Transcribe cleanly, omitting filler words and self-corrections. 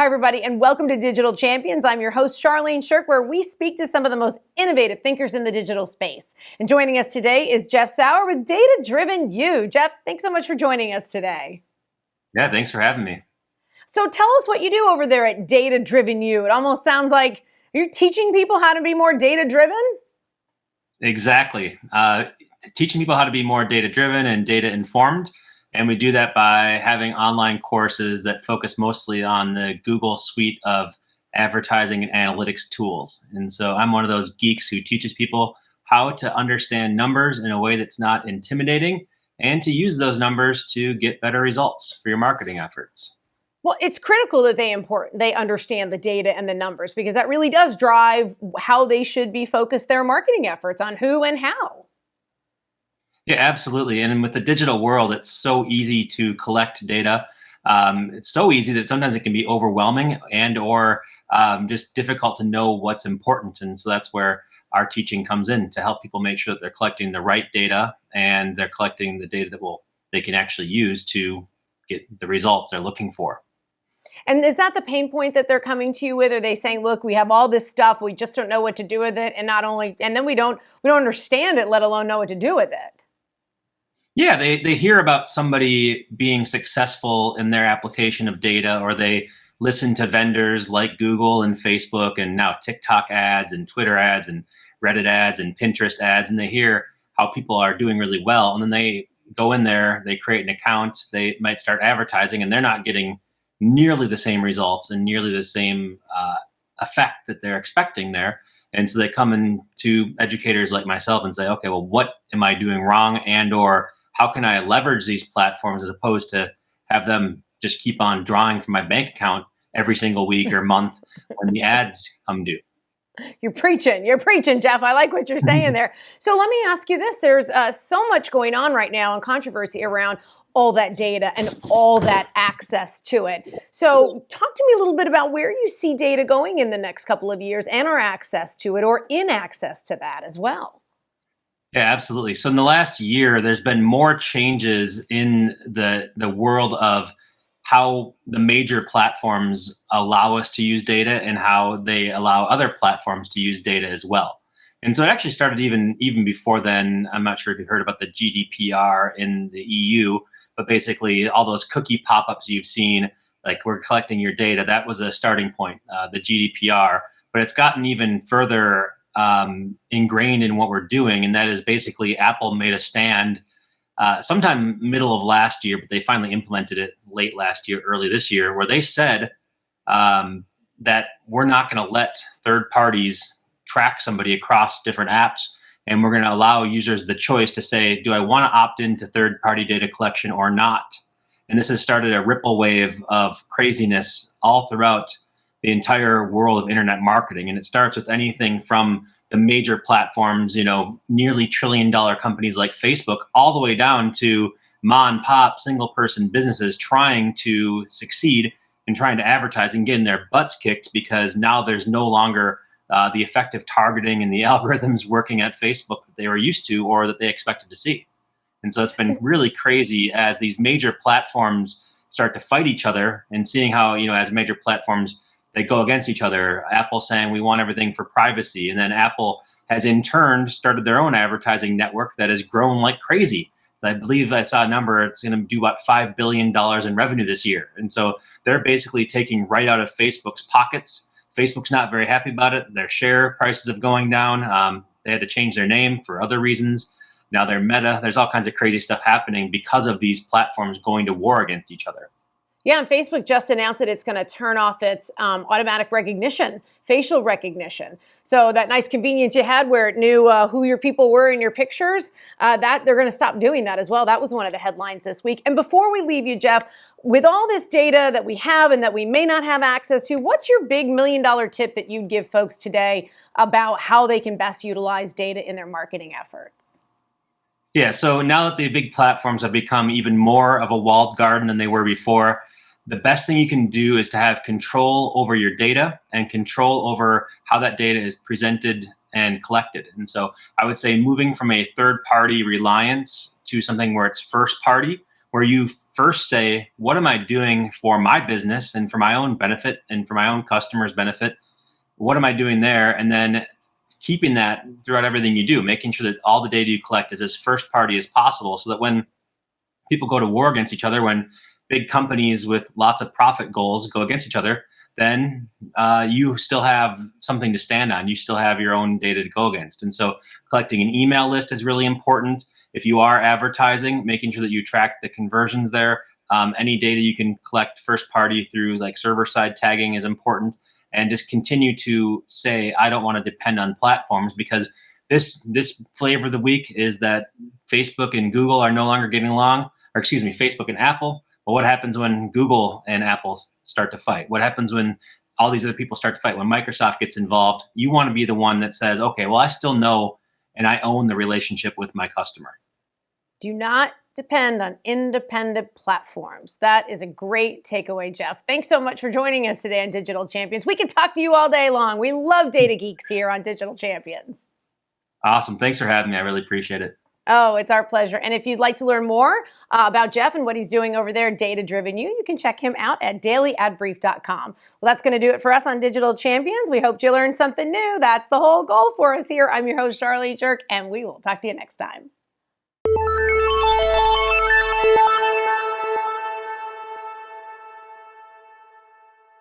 Hi, everybody, and welcome to Digital Champions. I'm your host, Charlene Shirk, where we speak to some of the most innovative thinkers in the digital space. And joining us today is Jeff Sauer with Data Driven You. Jeff, thanks so much for joining us today. Yeah, thanks for having me. So tell us what you do over there at Data Driven You. It almost sounds like you're teaching people how to be more data driven. Exactly. Teaching people how to be more data driven and data informed. And we do that by having online courses that focus mostly on the Google suite of advertising and analytics tools. And so I'm one of those geeks who teaches people how to understand numbers in a way that's not intimidating and to use those numbers to get better results for your marketing efforts. Well, it's critical that they understand the data and the numbers, because that really does drive how they should be focused their marketing efforts on who and how. Yeah, absolutely. And with the digital world, it's so easy to collect data. It's so easy that sometimes it can be overwhelming and or just difficult to know what's important. And so that's where our teaching comes in to help people make sure that they're collecting the right data and they're collecting the data that they can actually use to get the results they're looking for. And is that the pain point that they're coming to you with? Are they saying, look, we have all this stuff, we just don't know what to do with it, and then we don't understand it, let alone know what to do with it? Yeah, they hear about somebody being successful in their application of data, or they listen to vendors like Google and Facebook and now TikTok ads and Twitter ads and Reddit ads and Pinterest ads, and they hear how people are doing really well. And then they go in there, they create an account, they might start advertising, and they're not getting nearly the same results and nearly the same effect that they're expecting there. And so they come in to educators like myself and say, okay, well, what am I doing wrong? And or how can I leverage these platforms as opposed to have them just keep on drawing from my bank account every single week or month when the ads come due? You're preaching, Jeff. I like what you're saying there. So let me ask you this. There's so much going on right now and controversy around all that data and all that access to it. So talk to me a little bit about where you see data going in the next couple of years and our access to it, or in access to that as well. Yeah, absolutely. So in the last year, there's been more changes in the world of how the major platforms allow us to use data and how they allow other platforms to use data as well. And so it actually started even before then. I'm not sure if you heard about the GDPR in the EU, but basically all those cookie pop-ups you've seen, like we're collecting your data, that was a starting point, the GDPR. But it's gotten even further ingrained in what we're doing, and that is basically Apple made a stand sometime middle of last year, but they finally implemented it late last year, early this year, where they said that we're not going to let third parties track somebody across different apps. And we're going to allow users the choice to say, do I want to opt into third-party data collection or not? And this has started a ripple wave of craziness all throughout the entire world of internet marketing. And it starts with anything from the major platforms, nearly trillion-dollar companies like Facebook, all the way down to mom and pop, single-person businesses trying to succeed and trying to advertise and getting their butts kicked because now there's no longer the effective targeting and the algorithms working at Facebook that they were used to or that they expected to see. And so it's been really crazy as these major platforms start to fight each other, and seeing how, as major platforms, they go against each other. Apple saying we want everything for privacy. And then Apple has in turn started their own advertising network that has grown like crazy. So I believe I saw a number, it's going to do about $5 billion in revenue this year. And so they're basically taking right out of Facebook's pockets. Facebook's not very happy about it. Their share prices have going down. They had to change their name for other reasons. Now they're Meta. There's all kinds of crazy stuff happening because of these platforms going to war against each other. Yeah, and Facebook just announced that it's going to turn off its automatic recognition, facial recognition. So that nice convenience you had where it knew who your people were in your pictures, that they're going to stop doing that as well. That was one of the headlines this week. And before we leave you, Jeff, with all this data that we have and that we may not have access to, what's your big $1 million tip that you'd give folks today about how they can best utilize data in their marketing efforts? Yeah, so now that the big platforms have become even more of a walled garden than they were before, the best thing you can do is to have control over your data and control over how that data is presented and collected. And so I would say moving from a third-party reliance to something where it's first-party, where you first say, what am I doing for my business and for my own benefit and for my own customers' benefit? What am I doing there? And then keeping that throughout everything you do, making sure that all the data you collect is as first party as possible, so that when people go to war against each other, when big companies with lots of profit goals go against each other, then you still have something to stand on. You still have your own data to go against. And so collecting an email list is really important. If you are advertising, making sure that you track the conversions there. Any data you can collect first party through like server side tagging is important. And just continue to say, I don't want to depend on platforms, because this flavor of the week is that Facebook and Google are no longer getting along, or excuse me, Facebook and Apple. But what happens when Google and Apple start to fight? What happens when all these other people start to fight? When Microsoft gets involved, you want to be the one that says, okay, well, I still know and I own the relationship with my customer. Do not depend on independent platforms. That is a great takeaway, Jeff. Thanks so much for joining us today on Digital Champions. We can talk to you all day long. We love data geeks here on Digital Champions. Awesome. Thanks for having me. I really appreciate it. Oh, it's our pleasure. And if you'd like to learn more about Jeff and what he's doing over there, Data Driven you can check him out at dailyadbrief.com. Well, that's going to do it for us on Digital Champions. We hope you learned something new. That's the whole goal for us here. I'm your host, Charlie Jerk, and we will talk to you next time.